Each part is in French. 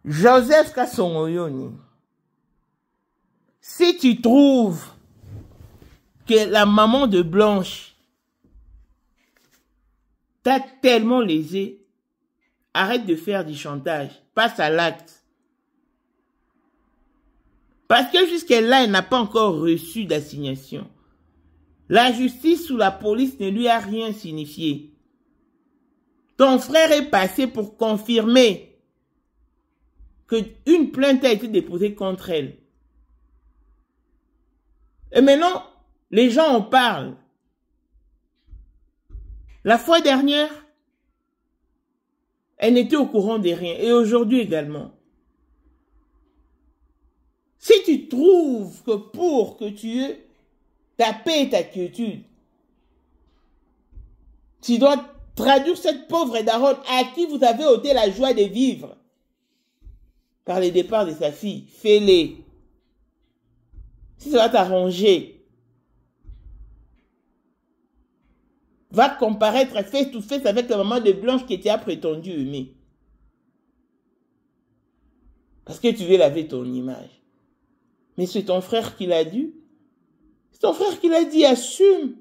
Joseph Kassongoyoni, si tu trouves que la maman de Blanche t'a tellement lésé, arrête de faire du chantage, passe à l'acte. Parce que jusqu'à-là, elle n'a pas encore reçu d'assignation. La justice ou la police ne lui a rien signifié. Ton frère est passé pour confirmer qu'une plainte a été déposée contre elle. Et maintenant, les gens en parlent. La fois dernière, elle n'était au courant de rien. Et aujourd'hui également. Si tu trouves que pour que tu aies ta paix et ta quiétude, tu dois traduire cette pauvre daronne à qui vous avez ôté la joie de vivre par le départ de sa fille, fais-le. Si ça va t'arranger, va comparaître face to face avec la maman de Blanche qui était prétendu aimer. Parce que tu veux laver ton image. Mais c'est ton frère qui l'a dit. C'est ton frère qui l'a dit, assume.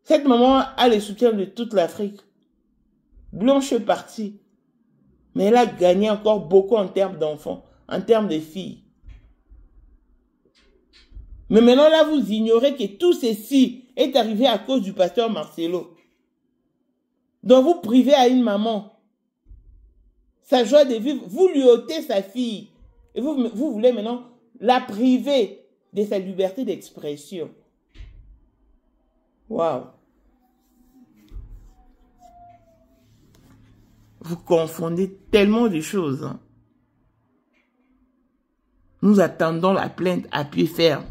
Cette maman a le soutien de toute l'Afrique. Blanche est partie. Mais elle a gagné encore beaucoup en termes d'enfants, en termes de filles. Mais maintenant là, vous ignorez que tout ceci est arrivé à cause du pasteur Marcelo. Donc vous privez à une maman sa joie de vivre, vous lui ôtez sa fille. Et vous voulez maintenant la priver de sa liberté d'expression. Waouh! Vous confondez tellement de choses. Hein. Nous attendons la plainte à pied ferme.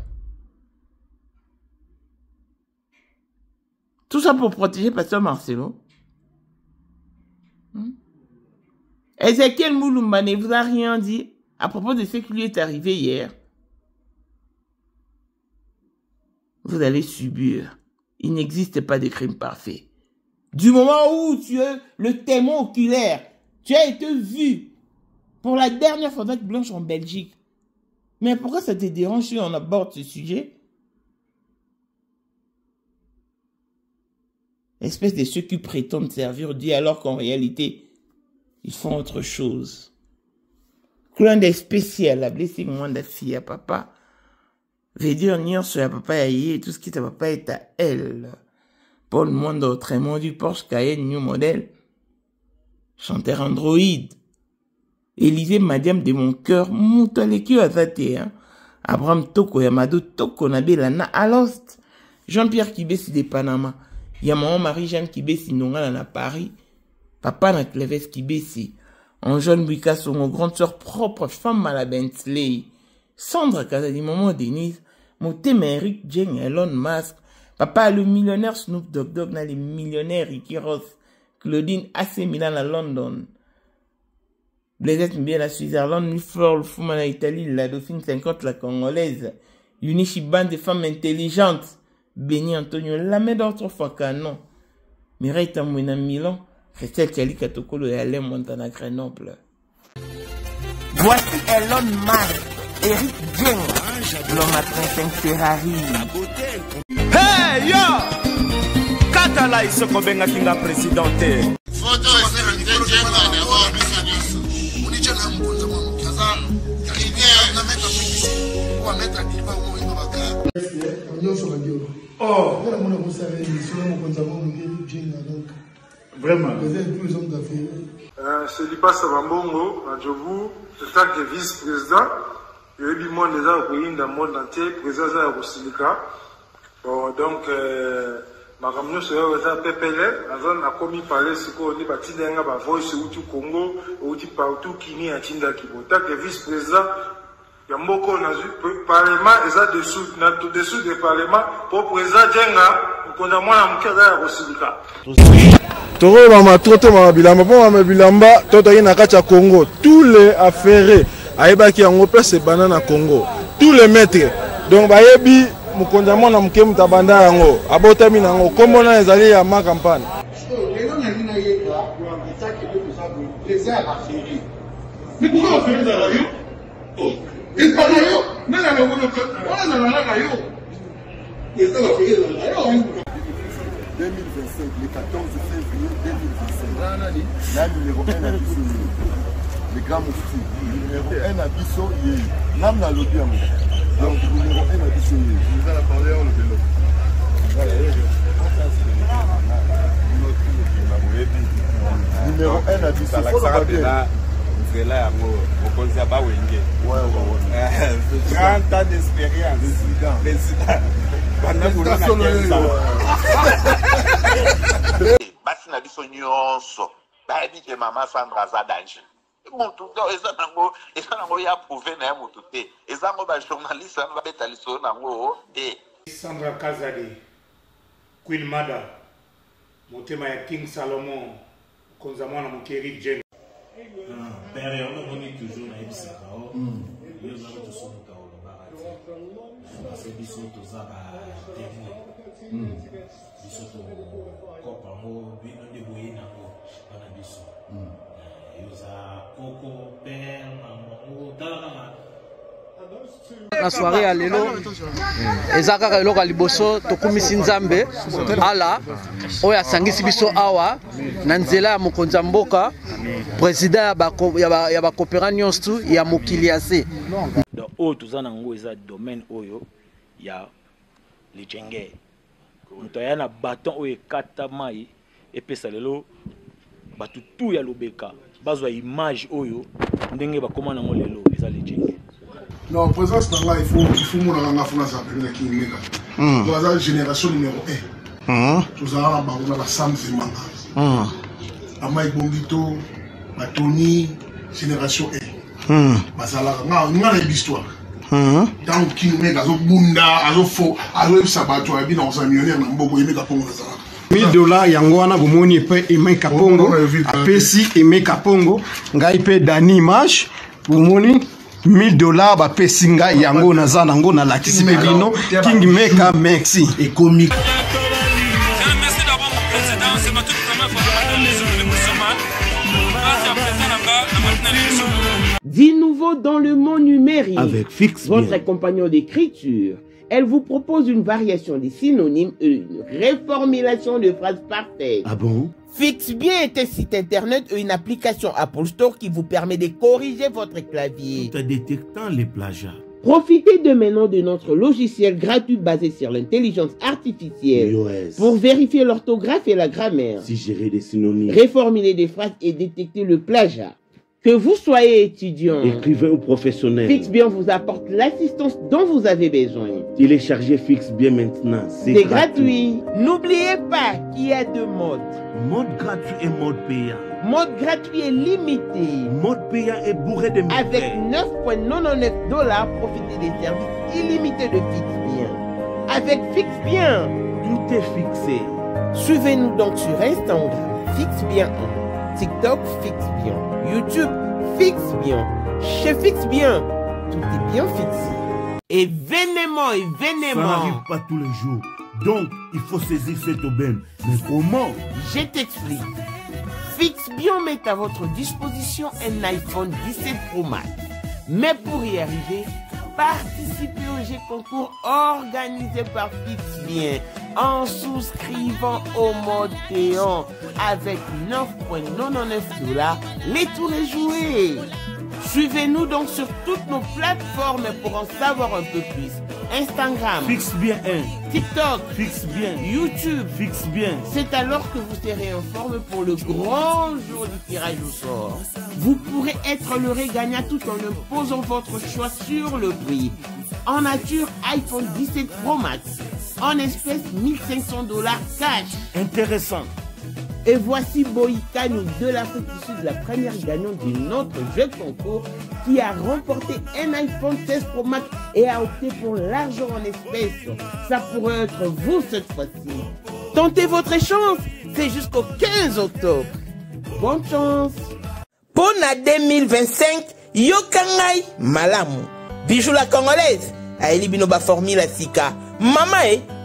Tout ça pour protéger pasteur Marcelo. Ezekiel Mouloumba ne vous a rien dit à propos de ce qui lui est arrivé hier. Vous allez subir. Il n'existe pas de crime parfait. Du moment où tu es le témoin oculaire, tu as été vu pour la dernière fois avec Blanche en Belgique. Mais pourquoi ça te dérange si on aborde ce sujet? Espèce de ceux qui prétendent servir Dieu alors qu'en réalité, ils font autre chose. Clin d'œil spécial, la blessing moi de fille à papa. Veut dire nier sur la papa et tout ce qui est à papa est à elle. Paul Mondo autrement du Porsche Cayenne New Model. Chanteur Android. Élisée Madiam de mon cœur. Moutalekio Azate. Abraham Toko Yamado Toko Nabelana Alost. Jean-Pierre Kibesi de Panama. Yamaman Marie-Jeanne Kibesi Nongala na Paris. Papa na Cleves Kibesi. En jeune Wika son grande soeur propre femme à la Bentley. Sandra Kazadi Maman Denise. Moté Eric Jeng Elon Musk. Papa le millionnaire Snoop Dogg na les millionnaires Ricky Ross. Claudine AC Milan à London. Blaisette bien la Suisse-Irlande. Flore le Fouma à Italie. La Dauphine 50 la Congolaise. Unichi bande de femmes intelligentes. Béni Antonio Lamé d'autres fois canon. Mireille Tamouina Milan. Christelle Tchali Katokolo et Alain Montana Grenoble. Voici Elon Musk. Eric Jeng. L'homme à 35 Ferrari. Hey yo! Katala iso kobenga kinga presidente. Photo Eric Jeng na wa bisanyoso. Unicha na mbonza mwa kaza. Rivière na mettre publicité. Ou mettre clipa au ino baka. Nyoso bandio. Oh, ngala mona musare ni solo mo konza mo Eric Jeng donc. Vraiment. C'est Lipa Savambongo, à Djovu, c'est ça que vice-président. Il y a eu du monde déjà au pays, dans le monde entier, président de Rosilika. Donc, ma caméra sur le PPL, on a commis parler ce qu'on dit, bâti d'un gars, voice ou tout Congo, ou tout partout, qui n'y a Tinda Kibota, que vice-président. Il y a beaucoup de parlement, et ça dessous du parlement, pour président Djenga, qu'on a moins à Moukéda à Rosilika. Toro mama trote mama bilamba po mama bilamba toto yena kacha Congo tous les affaires ayebaki yango place banana Congo tous les maîtres donc bayebi mukonza mwana muke mutabanda yango abotami nango komona ezali ya ma campagne Les airs affairés. Mais pourquoi on fait ça là? Et pas là, non, non, non, non, non, non, les airs affairés là. 2025, le 14 février 2025. Là, numéro 1 à Bissau, le grand moufti. Numéro 1 à Bissau, l'âme n'a l'objet. Donc, numéro 1 à Bissau. Vous allez parler en le vélo. Numéro 1 à Bissau. Il faut le voir bien. C'est là, au Konzaba Wenge. Ouais. 30 ans d'expérience. Président. Basi na biso nyonso bayebi ke mama Sandra aza danger mutu eza nango ya prouve na ye mutu te eza ngo bajournaliste ano babeta lisolo nango te. Sandra Kazadi, Queen Mada, motema ya King Salomon, konza mwana mokeri Jen. Père, on est toujours na ebisaka o. Yo za to so ka o barati. Parce que biso to za ba témoin. Biso to kopa mo bino de boyina mo bana biso. Yo za koko père maman tala na soirée ya lelo eza kaka eloko ya liboso tokumisi nzambe ala oyo asangisi biso awa na nzela ya mokonzi ya mboka président ya bakopera nyonso ya mokili ya se oyo toza nango eza domaine oyo ya lijenge moto aya na baton oyo ekata mai epesa lelo bato tu ya lobeka bazwa image oyo ndenge bakoma nango lelo eza lijenge. Non, présence là, il faut mon la France appelé qui mega. Dans la génération numéro 1. Tous à la Sam Zemanga. Amai Bongito, Tony, génération 1. Basala, on a l'histoire. Dans King Mega, Azo Bunda, Azo Fo, Azo Sabato, et bien dans un millionnaire, Nambogo, et Mega Pongo. $1000 yango wana bomoni pe Aimé Kapongo apesi Aimé Kapongo ngai pe Dani Mash bomoni $1000 ba pesinga yango naza nango na lakisi pe bino King Meka merci et comique. Merci d'avoir mon président, c'est ma toute première fois de l'émission de Dit nouveau dans le monde numérique. Avec Fixe votre Bien. compagnon d'écriture. Elle vous propose une variation des synonymes et une réformulation de phrases parfaites. Ah bon? Fixe Bien est un site internet et une application Apple Store qui vous permet de corriger votre clavier. Tout en détectant les plagiats. Profitez de maintenant de notre logiciel gratuit basé sur l'intelligence artificielle iOS. pour vérifier l'orthographe et la grammaire, Suggérer des synonymes. réformuler des phrases et détecter le plagiat. Que vous soyez étudiant, Écrivain ou professionnel. Fixe Bien vous apporte l'assistance dont vous avez besoin. Téléchargez Fixe Bien maintenant. C'est gratuit. N'oubliez pas qu'il y a deux modes. Mode gratuit et mode payant. Mode gratuit et limité. Mode payant est bourré de mystères. Avec $9,99, profitez des services illimités de Fixe Bien. Avec Fixe Bien, Tout est fixé. suivez-nous donc sur Instagram, Fixe Bien 1, TikTok, Fixe Bien, YouTube, Fixe Bien. Chez Fixe Bien, tout est bien fixé. Événement, Ça n'arrive pas tous les jours. Donc, il faut saisir cette aubaine. Mais comment? Je t'explique. Fixe Bien met à votre disposition un iPhone 17 Pro Max. Mais pour y arriver, participez au jeu concours organisé par Fixe Bien en souscrivant au mode payant avec $9,99. Les tours est joué. Suivez-nous donc sur toutes nos plateformes pour en savoir un peu plus. Instagram, Fixe Bien 1. TikTok, Fixe Bien. YouTube. Fixe Bien. C'est alors que vous serez informé pour le grand jour du tirage au sort. Vous pourrez être le gagnant tout en imposant votre choix sur le prix. En nature, iPhone 17 Pro Max. En espèces, $1,500 cash. Intéressant. Et voici Boïkanou de l'Afrique du Sud, la première gagnante de notre jeu concours qui a remporté un iPhone 16 Pro Max et a opté pour l'argent en espèces. Ça pourrait être vous cette fois-ci. Tentez votre chance, c'est jusqu'au 15 octobre. Bonne chance. Pour la 2025, Yokangai Malamu. Bijou la congolaise. Aeli binoba formula sika. Mama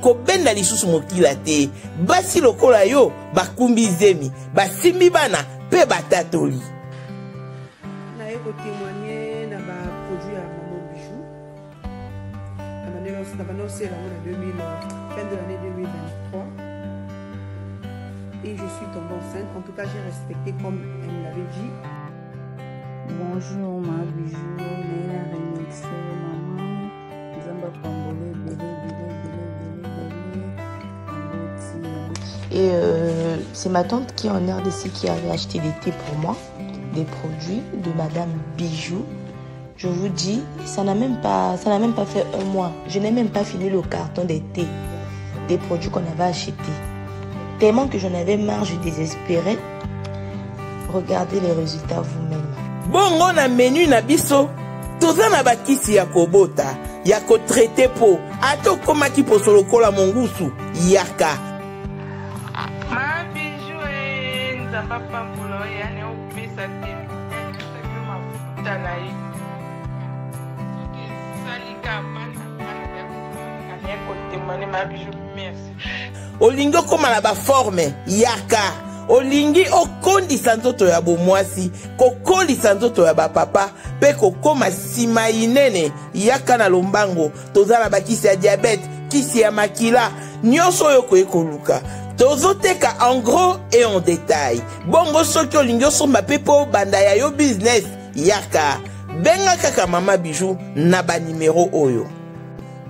kobenda lisusu mokila te. Basi lokola yo bakumbi zemi, basimbi bana pe batatoli. témoigner dans le produit à Maman Bijou. Fin de l'année 2023. Et je suis tombée enceinte. En tout cas, j'ai respecté comme elle me l'avait dit. Bonjour ma bijou, Léna Remixé, maman, Zamba Pambole, Et c'est ma tante qui est en RDC qui avait acheté des thés pour moi, des produits de Madame Bijou. Je vous dis, ça n'a même pas fait un mois. Je n'ai même pas fini le carton des thés, des produits qu'on avait achetés. Tellement que j'en avais marre, je désespérais. Regardez les résultats vous-même. Bongo na menu na biso toza na bakisi ya kobota ya ko traiter po ato koma ki posolo kola mongusu yaka ma bijou nzamba pambulo yani opesa te mafuta na ye salika bana ya kotemane ma bijou merci olingo koma na ba forme yaka olingi okondisa nzoto ya bomwasi kokolisa nzoto ya bapapa pe kokoma sima inene yaka na lombango toza na bakisi ya diabete kisi ya makila nyonso oyo koyekoluka tozoteka en gros et en détail bongo soki olingi osomba pe po banda ya yo business yaka benga kaka Mama Bijou na banimero oyo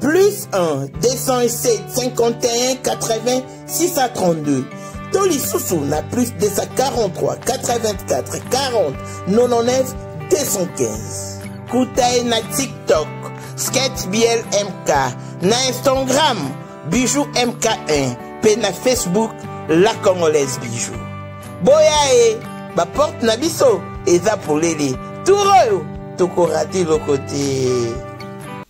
plus 1 207 51 80 632 Tolisusu na plus 243 84 40 99 215. Koutaye na TikTok, Sketch BL MK, na Instagram, Bijou MK1, pe na Facebook, La Congolaise Bijou. Boyae, ba porte na biso, eza pour lele. Touroyo, toko raté le côté.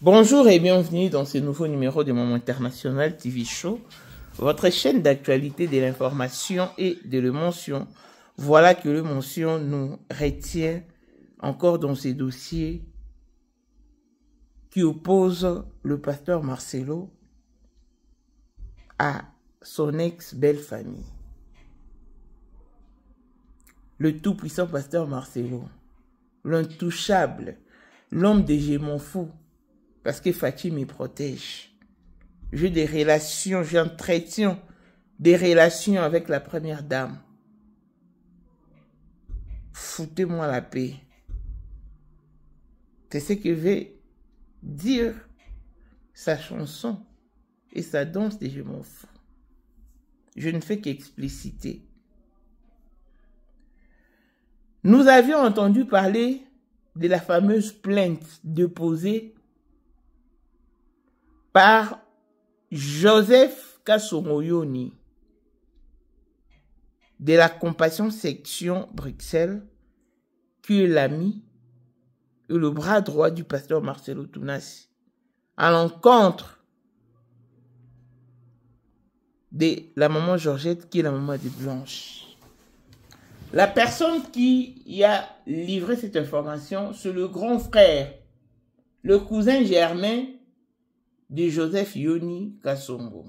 Bonjour et bienvenue dans ce nouveau numéro de Maman International TV Show. Votre chaîne d'actualité de l'information et de l'émotion. Voilà que l'émotion nous retient encore dans ces dossiers qui opposent le pasteur Marcelo à son ex-belle-famille. Le tout-puissant pasteur Marcelo, l'intouchable, l'homme des gémons fous, parce que Fatim me protège. J'ai des relations, j'entretiens des relations avec la première dame. Foutez-moi la paix. C'est ce que veut dire sa chanson et sa danse de Je m'en fous. Je ne fais qu'expliciter. Nous avions entendu parler de la fameuse plainte déposée par Joseph Kassomoyoni de la Compassion Section Bruxelles, qui est l'ami et le bras droit du pasteur Marcelo Tounassi, à l'encontre de la maman Georgette, qui est la maman de Blanche. La personne qui y a livré cette information, c'est le grand frère, le cousin germain de Joseph Yoni Kassongo.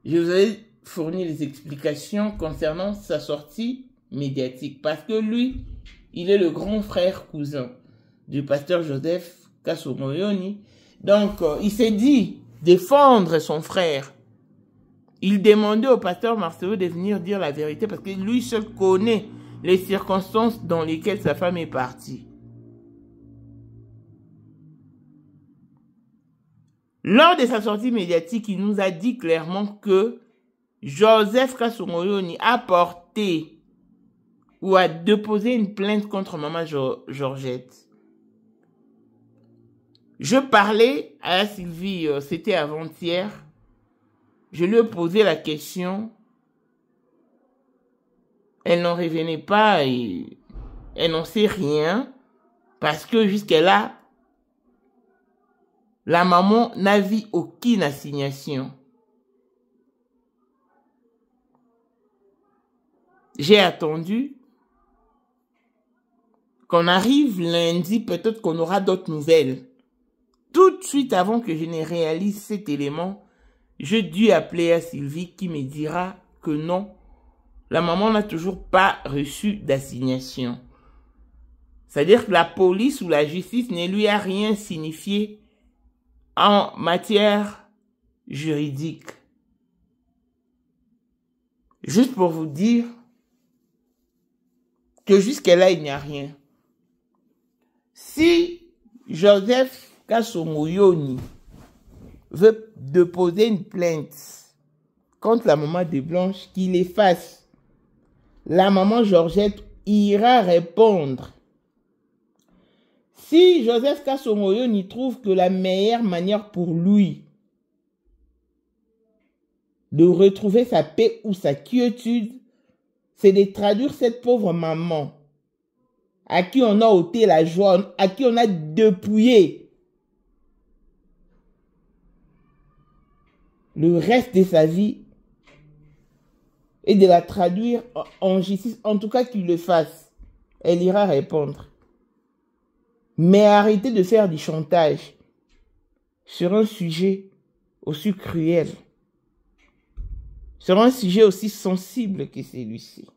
Je vous ai fourni les explications concernant sa sortie médiatique parce que lui, il est le grand frère cousin du pasteur Joseph Kassongo Yoni. Donc, il s'est dit défendre son frère. Il demandait au pasteur Marcelo de venir dire la vérité parce que lui seul connaît les circonstances dans lesquelles sa femme est partie. Lors de sa sortie médiatique, il nous a dit clairement que Joseph Kassongo Yoni a porté ou a déposé une plainte contre maman Georgette. Je parlais à Sylvie, c'était avant-hier. Je lui ai posé la question. Elle n'en revenait pas et elle n'en sait rien parce que jusqu'à là, la maman n'a vu aucune assignation. J'ai attendu qu'on arrive lundi, peut-être qu'on aura d'autres nouvelles. Tout de suite avant que je ne réalise cet élément, je dû appeler à Sylvie qui me dira que non, la maman n'a toujours pas reçu d'assignation. C'est-à-dire que la police ou la justice ne lui a rien signifié en matière juridique. Juste pour vous dire que jusqu'à là, il n'y a rien. Si Joseph Kasongoyoni veut déposer une plainte contre la maman de Blanche, qu'il efface. La maman Georgette ira répondre. Si Joseph Kasongoyoni trouve que la meilleure manière pour lui de retrouver sa paix ou sa quiétude, c'est de traduire cette pauvre maman à qui on a ôté la joie, à qui on a dépouillé le reste de sa vie, et de la traduire en justice, en tout cas qu'il le fasse. Elle ira répondre. Mais arrêtez de faire du chantage sur un sujet aussi cruel, sur un sujet aussi sensible que celui-ci.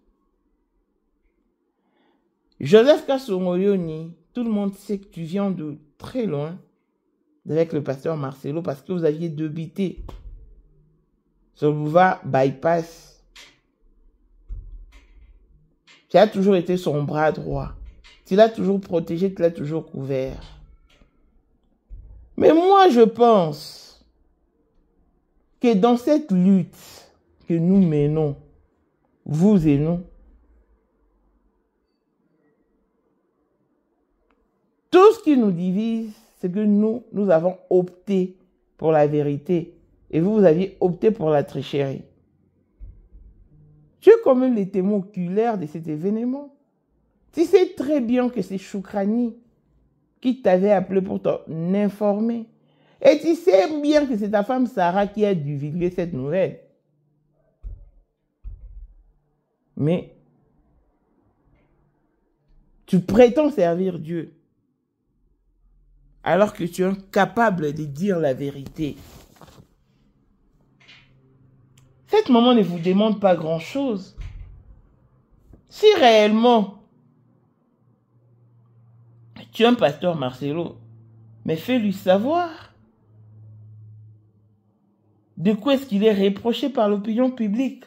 Joseph Kasongoyoni, tout le monde sait que tu viens de très loin avec le pasteur Marcelo parce que vous aviez débité sur le boulevard Bypass. Tu as toujours été son bras droit. Tu l'as toujours protégé, tu l'as toujours couvert. Mais moi, je pense que dans cette lutte que nous menons, vous et nous, tout ce qui nous divise, c'est que nous avons opté pour la vérité et vous aviez opté pour la tricherie. Tu es quand même les témoins oculaires de cet événement. Tu sais très bien que c'est Choukrani qui t'avait appelé pour t'en informer. Et tu sais bien que c'est ta femme Sarah qui a divulgué cette nouvelle. Mais tu prétends servir Dieu alors que tu es incapable de dire la vérité. Cette maman ne vous demande pas grand-chose. Si réellement tu es un pasteur Marcelo, mais fais-lui savoir de quoi est-ce qu'il est reproché par l'opinion publique.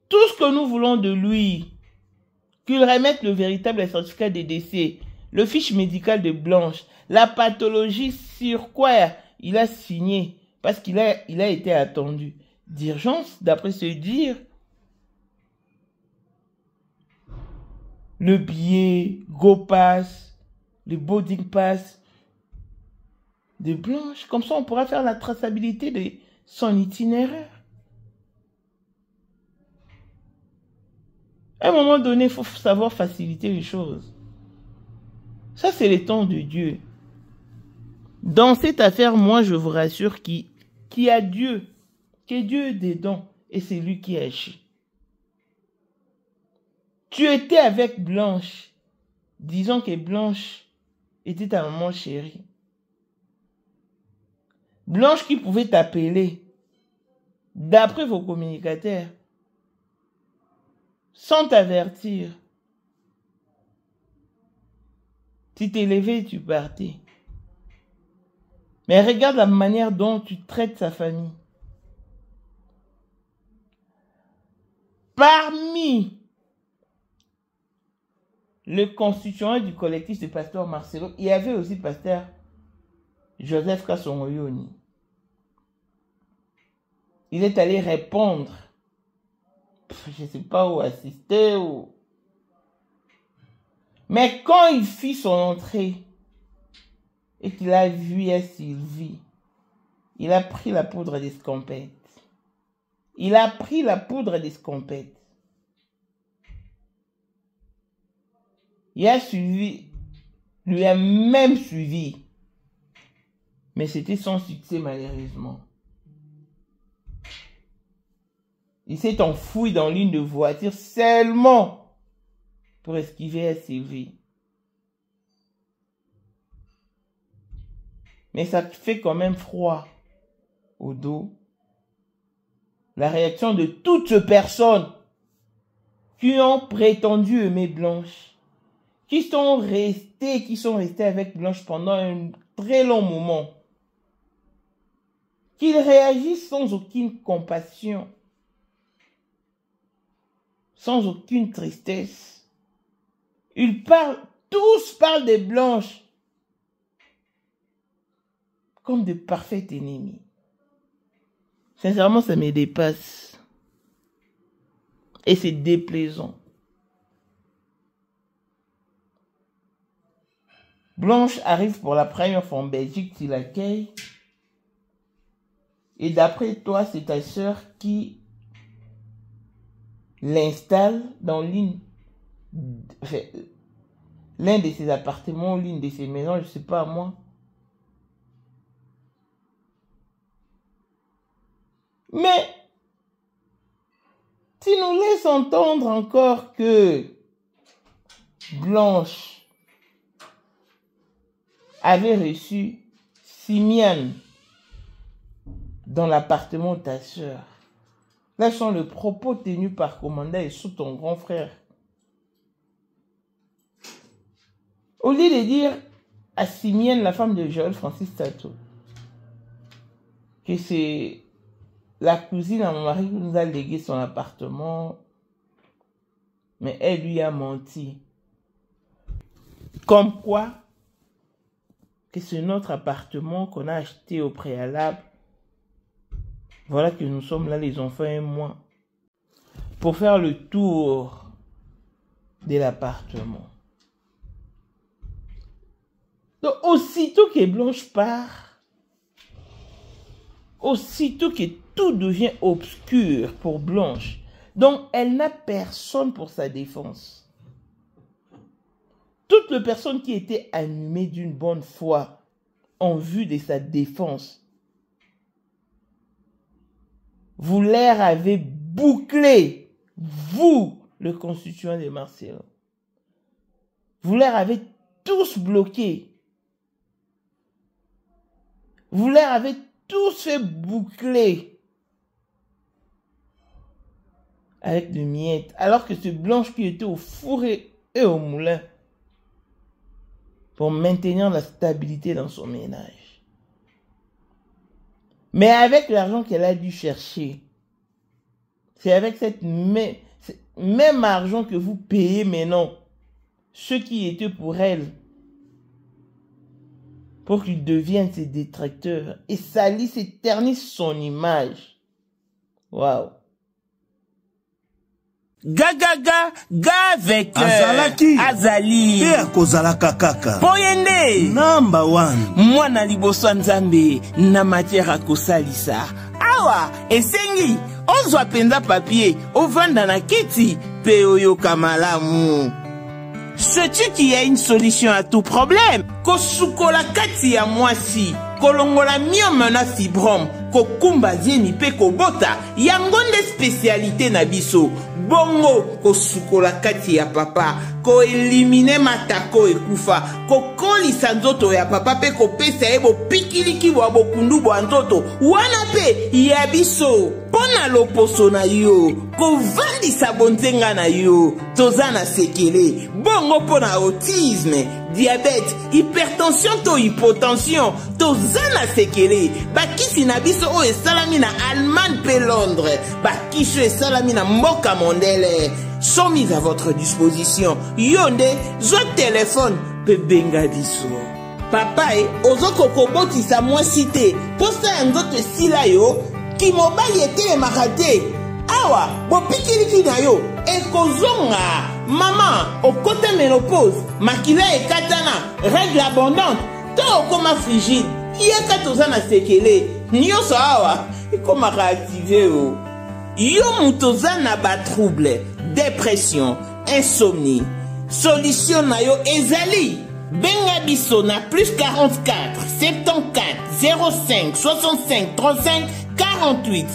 Tout ce que nous voulons de lui, qu'il remette le véritable certificat de décès, le fiche médical de Blanche, la pathologie sur quoi il a signé, parce qu'il a été attendu d'urgence, d'après se dire, le billet, Go Pass, le boarding pass de Blanche. Comme ça, on pourra faire la traçabilité de son itinéraire. À un moment donné, il faut savoir faciliter les choses. Ça, c'est le temps de Dieu. Dans cette affaire, moi, je vous rassure qu'il y a Dieu, que Dieu est dedans, et c'est lui qui agit. Tu étais avec Blanche. Disons que Blanche était ta maman chérie. Blanche qui pouvait t'appeler, d'après vos communicateurs, sans t'avertir. Tu t'es levé et tu partais. Mais regarde la manière dont tu traites sa famille. Parmi le constituant du collectif de pasteur Marcelo, il y avait aussi le pasteur Joseph Kasongoyoni. Il est allé répondre. Je ne sais pas où assister. Mais quand il fit son entrée et qu'il a vu à Sylvie, il a pris la poudre d'escampette. Il a pris la poudre d'escampette. Il a suivi, lui a même suivi. Mais c'était sans succès malheureusement. Il s'est enfoui dans l'une de voitures seulement pour esquiver à Sylvie. Mais ça fait quand même froid au dos la réaction de toutes ces personnes qui ont prétendu aimer Blanche, qui sont restés avec Blanche pendant un très long moment, qu'ils réagissent sans aucune compassion, sans aucune tristesse. Tous parlent de Blanche comme de parfaits ennemis. Sincèrement, ça me dépasse. Et c'est déplaisant. Blanche arrive pour la première fois en Belgique, tu l'accueilles. Et d'après toi, c'est ta sœur qui l'installe dans l'un de ses appartements, l'une de ses maisons, je ne sais pas moi. Mais tu nous laisses entendre encore que Blanche avait reçu Simiane dans l'appartement de ta sœur. Là sont les propos tenus par Commanda et sous ton grand frère. Au lieu de dire à Simiane, la femme de Joël Francis Tato, que c'est la cousine à mon mari qui nous a légué son appartement, mais elle lui a menti. Comme quoi, que c'est notre appartement qu'on a acheté au préalable. Voilà que nous sommes là, les enfants et moi, pour faire le tour de l'appartement. Donc, aussitôt que Blanche part, aussitôt que tout devient obscur pour Blanche, donc elle n'a personne pour sa défense. Toutes les personnes qui étaient animées d'une bonne foi en vue de sa défense, vous leur avez bouclé, vous, le constituant de Marcellin. Vous leur avez tous bloqué. Vous leur avez tous fait boucler avec des miettes, alors que c'est Blanche qui était au four et au moulin pour maintenir la stabilité dans son ménage. Mais avec l'argent qu'elle a dû chercher, c'est avec cette même argent que vous payez maintenant ceux qui étaient pour elle, pour qu'ils deviennent ses détracteurs et salissent et ternissent son image. Waouh! Gaga avec Azali te akozalaka kaka Poyende number one mwana liboso nzambe na matière akosalisa awa esengi ozwa penza papier ovanda na kiti pe oyoka malamu. Sais-tu qu'il y a une solution à tout problème? Kosukola kati ya mwasi kolongola myome na fibrome kokumba zeni pe kobota yangonde spécialité na biso bongo kosukola kati ya papa ko elimine matako ekufa kokolisa nzoto ya papa pe kopesa ebo pikiliki wa bokundu bwa nzoto wana pe ya biso pona loposo na yo kovandisa bonzenga na yo toza na sekele bongo pona autisme diabète hypertension to hypotension toza na sekele bakisi na biso o esalami na Allemagne pe Londres bakisi esalami na mboka mondele sont mis à votre disposition. Yonde, zo téléphone, pe benga biso. Papa ozoko koboti sa moi cité. Posta nzoto sila yo, ki mobali ete makate. Awa, bo pikiliki na yo, ekozonga. Maman, au côté ménopause, makila ekatana, règle abondante, to okoma frigide. Yeka tozana sekele. Nyoso awa, ekoma réactiver yo. Yo mutozana ba trouble. Dépression, insomnie. Solution na yo ezali. Benga biso na plus 44 74 05 65 35 48.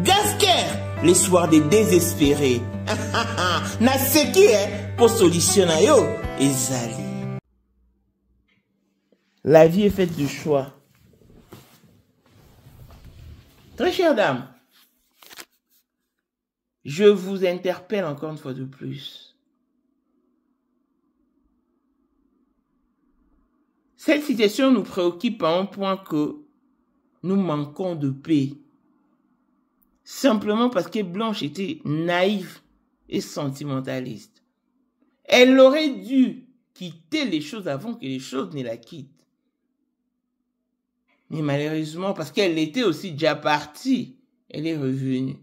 Gasker, les soirs des désespérés. Na seki pour solution na yo ezali. La vie est faite de choix. Très chère dame, Je vous interpelle encore une fois de plus. Cette situation nous préoccupe à un point que nous manquons de paix. Simplement parce que Blanche était naïve et sentimentaliste. Elle aurait dû quitter les choses avant que les choses ne la quittent. Mais malheureusement, parce qu'elle était aussi déjà partie, elle est revenue.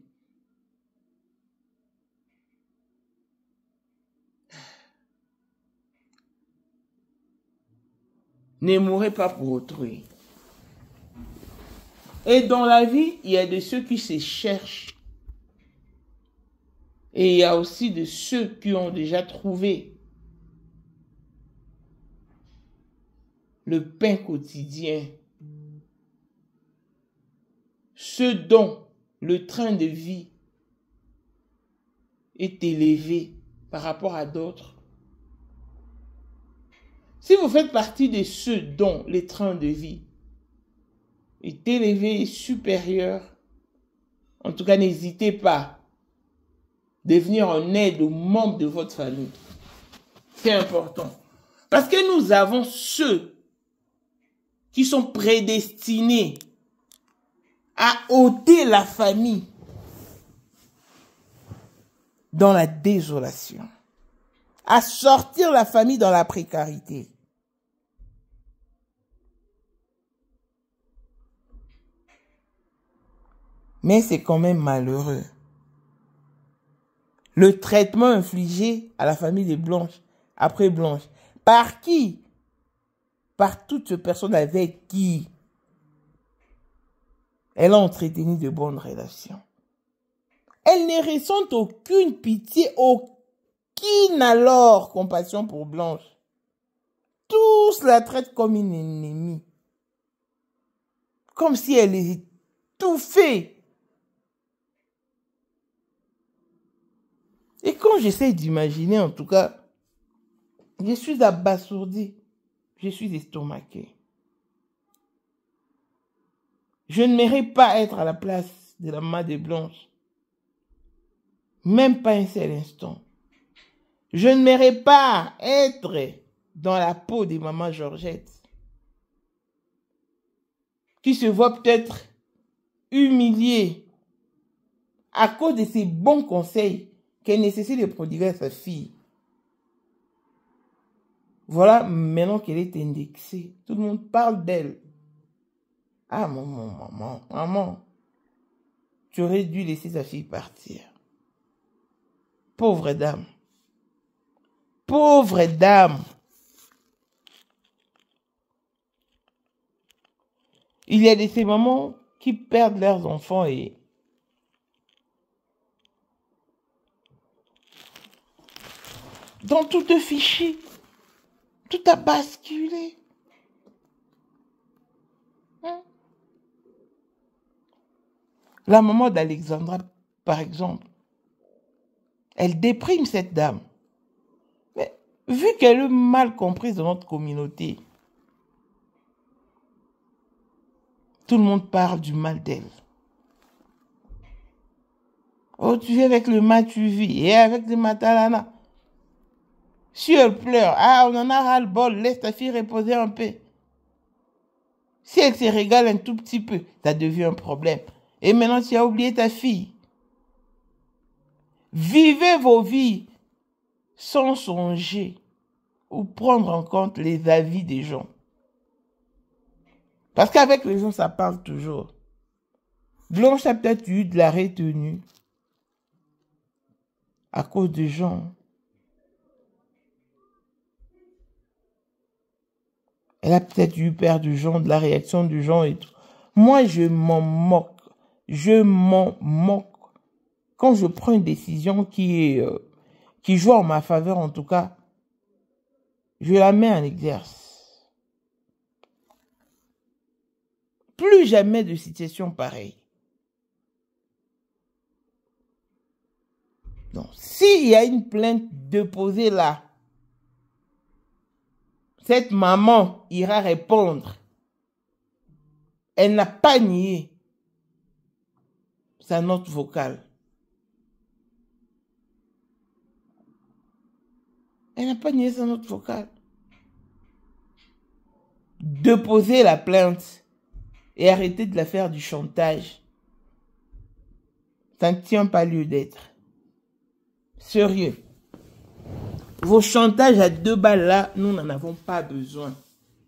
Ne mourrez pas pour autrui. Et dans la vie, il y a de ceux qui se cherchent. Et il y a aussi de ceux qui ont déjà trouvé le pain quotidien. Ceux dont le train de vie est élevé par rapport à d'autres. Si vous faites partie de ceux dont le train de vie est élevé et supérieur, en tout cas, n'hésitez pas de venir en aide aux membres de votre famille. C'est important. Parce que nous avons ceux qui sont prédestinés à ôter la famille dans la désolation, à sortir la famille dans la précarité. Mais c'est quand même malheureux. Le traitement infligé à la famille de Blanche, après Blanche, par qui? Par toute personne avec qui elle a entretenu de bonnes relations. Elle ne ressent aucune pitié, aucune alors compassion pour Blanche. Tous la traitent comme une ennemie. Comme si elle est étouffée. Et quand j'essaie d'imaginer, en tout cas, je suis abasourdi, je suis estomaqué. Je ne mérite pas être à la place de la maman de Blanche. Même pas un seul instant. Je ne mérite pas être dans la peau de maman Georgette, qui se voit peut-être humiliée à cause de ses bons conseils qu'elle nécessite de prodiguer à sa fille. Voilà, maintenant qu'elle est indexée, tout le monde parle d'elle. Ah, maman, tu aurais dû laisser sa fille partir. Pauvre dame. Pauvre dame. Il y a de ces mamans qui perdent leurs enfants et dans tout le fichier, tout a basculé. La maman d'Alexandra, par exemple, elle déprime cette dame. Mais vu qu'elle est mal comprise dans notre communauté, tout le monde parle du mal d'elle. Oh, tu vis avec le mat, tu vis. Et avec le matalana. Si elle pleure, ah, on en a ras le bol, laisse ta fille reposer un peu. Si elle se régale un tout petit peu, ça devient un problème. Et maintenant, tu as oublié ta fille. Vivez vos vies sans songer ou prendre en compte les avis des gens. Parce qu'avec les gens, ça parle toujours. Blanche a peut-être eu de la retenue à cause des gens. Elle a peut-être eu peur du gens, de la réaction du gens et tout. Moi, je m'en moque. Je m'en moque. Quand je prends une décision qui joue en ma faveur, en tout cas, je la mets en exerce. Plus jamais de situation pareille. Donc, s'il y a une plainte déposée là, cette maman ira répondre. Elle n'a pas nié sa note vocale. Elle n'a pas nié sa note vocale. Déposez la plainte et arrêtez de la faire du chantage. Ça ne tient pas lieu d'être. Sérieux. Vos chantages à 2 balles là, nous n'en avons pas besoin.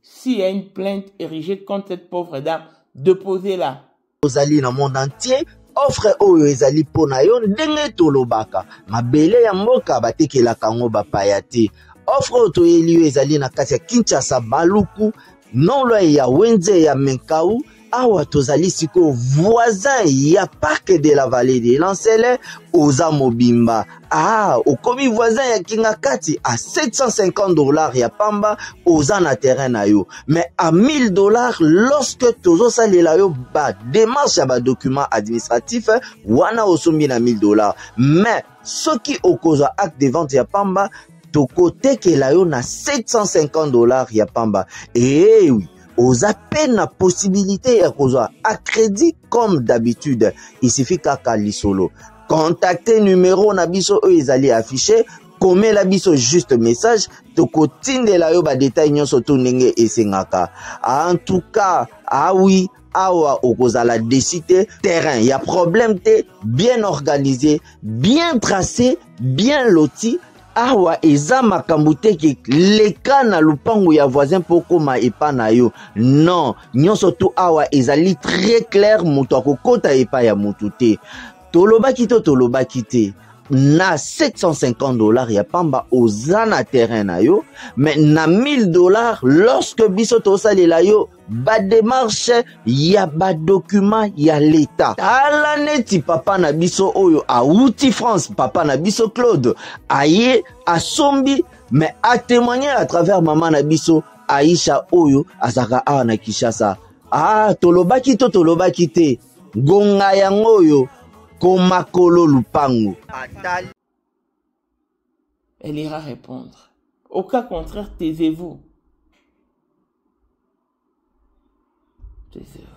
S'il y a une plainte érigée contre cette pauvre dame, déposez-la. Ozali na monde entier, offre oyo ezali pona yo ndenge tolobaka. Mabele ya mboka batekela kango bapaya te. Offre oyo toyeli yo ezali na kati ya Kinshasa Baluku, nolo ya Wenze ya Menkau, awa tozali siko voisin ya parc de la vallée de Lancele, oza mobimba. Ah, okomi voisin ya Kingakati à $750 ya pamba, oza na terrain na yo. Mais à $1000 lorsque tozo salela yo ba démarche ya ba document administratif, wana osombi na $1000. Mais soki okozwa acte de vente ya pamba, toko tekela yo na $750 ya pamba. Eh oui. Aux appels la possibilité à crédit comme d'habitude. Il suffit qu'à l'isolo. Contactez numéro nabiso ezali affiché. Comme la biso juste message. Toko tinde la yo ba détail nyon soto nenge esengaka. En tout cas, ah oui. Awa okozala décider terrain. Il y a problème te bien organisé, bien tracé, bien loti. Awa eza makambo te ki leka na lupango ya voisin poko ma epa na yo. Non, nyonso tu awa ezali très clair moto akokota epa ya motu te. Tolobaki te. Na $750 ya pamba oza na terrain na yo, mais na $1000 lorsque biso tosalela yo ba démarche ya ba document ya l'état. Ala neti papa na biso oyo auti France, papa na biso Claude aye asombi, mais a témoigner à travers maman na biso Aisha oyo azaka awa na Kinshasa. Ah, tolobaki te gonga yango oyo komakolo lupango. Elle ira répondre. Au cas contraire, taisez-vous. Taisez-vous.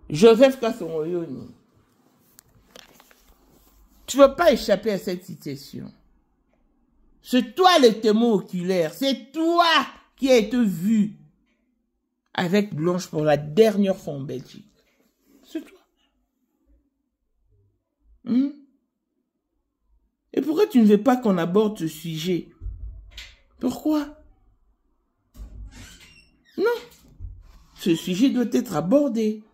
Joseph Kasongoyoni, tu ne veux pas échapper à cette situation. C'est toi le témoin oculaire. C'est toi qui as été vu avec Blanche pour la dernière fois en Belgique. C'est toi. Et pourquoi tu ne veux pas qu'on aborde ce sujet? Pourquoi? Non. Ce sujet doit être abordé.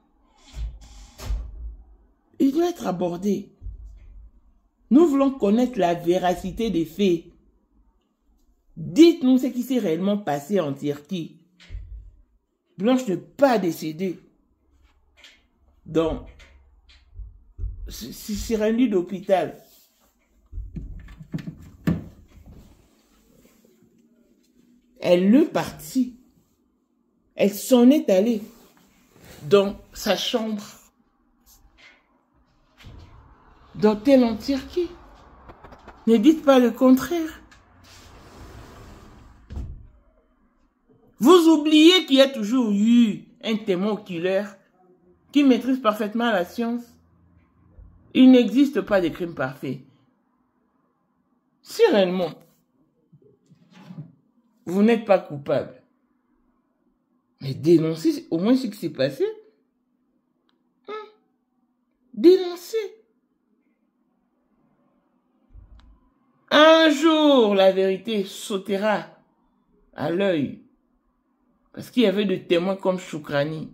Il doit être abordé. Nous voulons connaître la véracité des faits. Dites-nous ce qui s'est réellement passé en Turquie. Blanche n'est pas décédée. Donc, c'est un lit d'hôpital. Elle est partie. Elle s'en est allée dans sa chambre d'hôtel en Turquie. Ne dites pas le contraire. Vous oubliez qu'il y a toujours eu un témoin oculaire qui maîtrise parfaitement la science. Il n'existe pas de crime parfait. Si réellement vous n'êtes pas coupable, mais dénoncez au moins ce qui s'est passé. Dénoncez. Un jour, la vérité sautera à l'œil. Parce qu'il y avait des témoins comme Choukrani.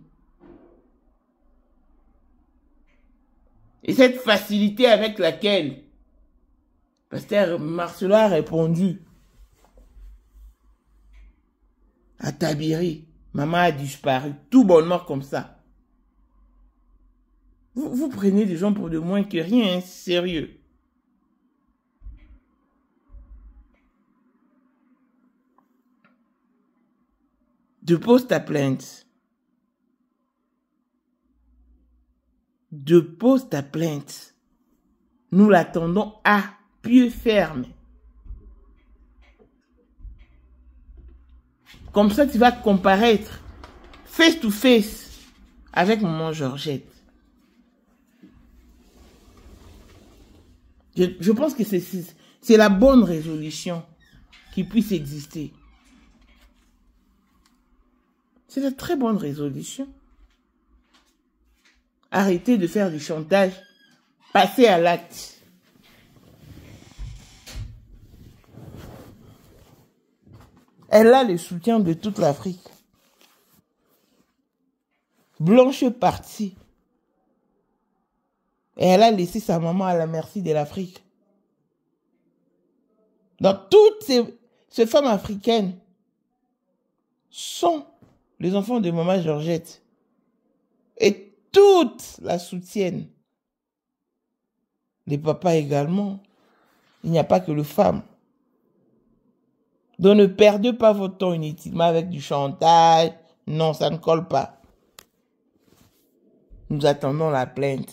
Et cette facilité avec laquelle Pasteur Marcelo a répondu à Tabiri, maman a disparu, tout bonnement comme ça. Vous prenez des gens pour de moins que rien, hein, sérieux. Dépose ta plainte. Dépose ta plainte. Nous l'attendons à pied ferme. Comme ça, tu vas comparaître face to face avec maman Georgette. Je pense que c'est la bonne résolution qui puisse exister. C'est la très bonne résolution. Arrêtez de faire du chantage. Passez à l'acte. Elle a le soutien de toute l'Afrique. Blanche partie. Et elle a laissé sa maman à la merci de l'Afrique. Donc toutes ces femmes africaines sont les enfants de maman Georgette. Et toutes la soutiennent. Les papas également. Il n'y a pas que les femmes. Donc ne perdez pas votre temps inutilement avec du chantage. Non, ça ne colle pas. Nous attendons la plainte.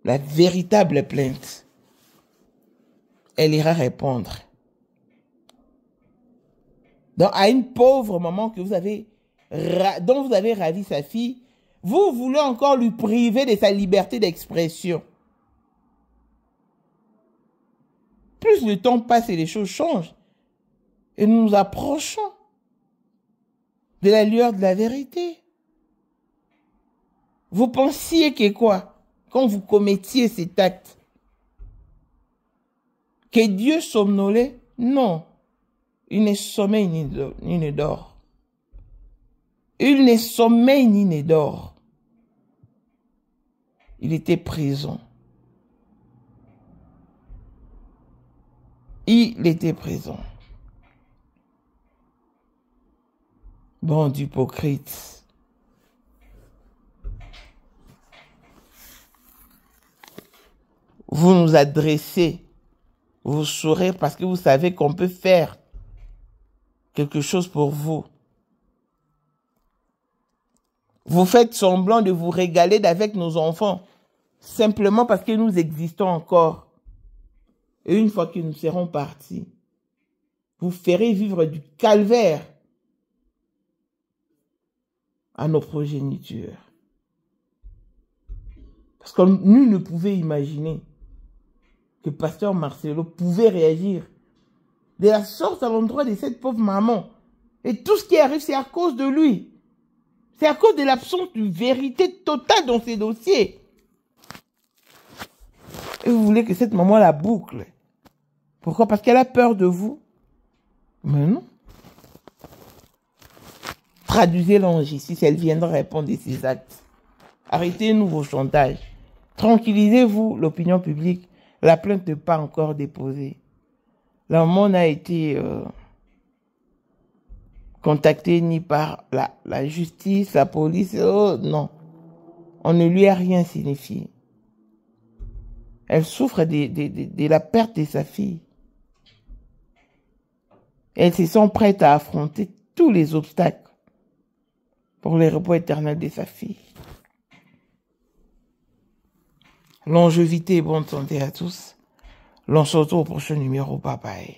La véritable plainte. Elle ira répondre. Donc à une pauvre maman que dont vous avez ravi sa fille, vous voulez encore lui priver de sa liberté d'expression. Plus le temps passe et les choses changent, et nous nous approchons de la lueur de la vérité. Vous pensiez que quoi? Quand vous commettiez cet acte, que Dieu somnolait? Non. Il ne sommeille ni ne dort. Il ne sommeille ni ne dort. Il était présent. Il était présent. Bande d'hypocrites. Vous nous adressez vos sourires parce que vous savez qu'on peut faire quelque chose pour vous. Vous faites semblant de vous régaler avec nos enfants simplement parce que nous existons encore. Et une fois que nous serons partis, vous ferez vivre du calvaire à nos progénitures. Parce que nul ne pouvait imaginer que Pasteur Marcelo pouvait réagir de la sorte à l'endroit de cette pauvre maman. Et tout ce qui arrive, c'est à cause de lui. C'est à cause de l'absence de vérité totale dans ces dossiers. Et vous voulez que cette maman la boucle. Pourquoi? Parce qu'elle a peur de vous? Mais non. Traduisez-la en justice, elle viendra répondre de ses actes. Arrêtez-nous vos chantages. Tranquillisez-vous, l'opinion publique. La plainte n'est pas encore déposée. La maman n'a été contactée ni par la justice, la police. Oh, non. On ne lui a rien signifié. Elle souffre de la perte de sa fille. Elles se sont prêtes à affronter tous les obstacles pour le repos éternel de sa fille. Longévité et bonne santé à tous. L'on se retrouve au prochain numéro. Bye bye.